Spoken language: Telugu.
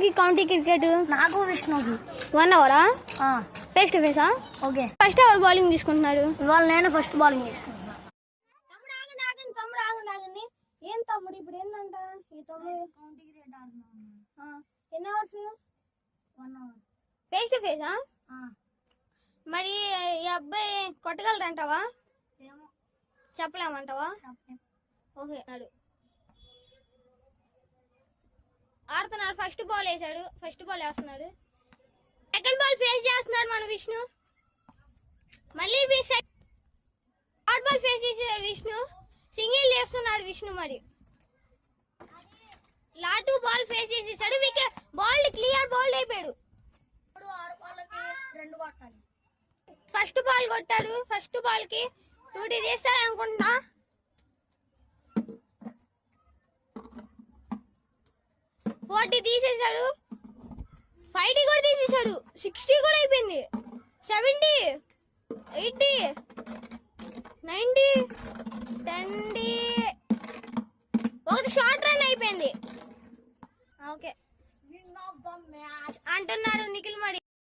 ఎవరికి కౌంటీ క్రికెట్? నాకు విష్ణుకి. 1 అవరా? ఫేస్ టు ఫేసా? ఓకే. ఫస్ట్ ఎవరు బౌలింగ్ తీసుకుంటున్నాడు? ఇవాళ నేను ఫస్ట్ బౌలింగ్ తీసుకుంటున్నా. తమ్ముడు ఏం తమ్ముడు ఇప్పుడు ఏంటంట ఈ తమ్ముడు? కౌంటీ క్రికెట్ ఆడుతున్నా. ఎన్ని అవర్స్? 1 అవర్. ఫేస్ టు ఫేసా? మరి ఈ అబ్బాయి కొట్టగలరంటావా? ఏమో చెప్పలేమంటావా? చెప్పలేం. ఓకే ఆడుతున్నాడు. ఫస్ట్ బాల్ వేసాడు. ఫస్ట్ బాల్ వేస్తున్నాడు. సెకండ్ బాల్ ఫేస్ చేస్తున్నాడు మన విష్ణు. మళ్ళీ థర్డ్ బాల్ ఫేస్ చేసాడు విష్ణు. సింగిల్ వేస్తున్నాడు విష్ణు. మరి లాటు బాల్ ఫేస్ చేసేసాడు. వికెట్ బాల్ క్లియర్ బాల్ అయిపోయాడు. 6 బాళ్ళకి 2 కొట్టాలి. ఫస్ట్ బాల్ కొట్టాడు. ఫస్ట్ బాల్ కి 2 తీస్తాడు అనుకుంటా. 40 తీసేసాడు. 50 కూడా తీసేసాడు. 60 కూడా అయిపోయింది. 70, 80, 90, 10. ఒకటి షార్ట్ రన్ అయిపోయింది. Okay win of the match అంటున్నాడు నిఖిల్ మరి.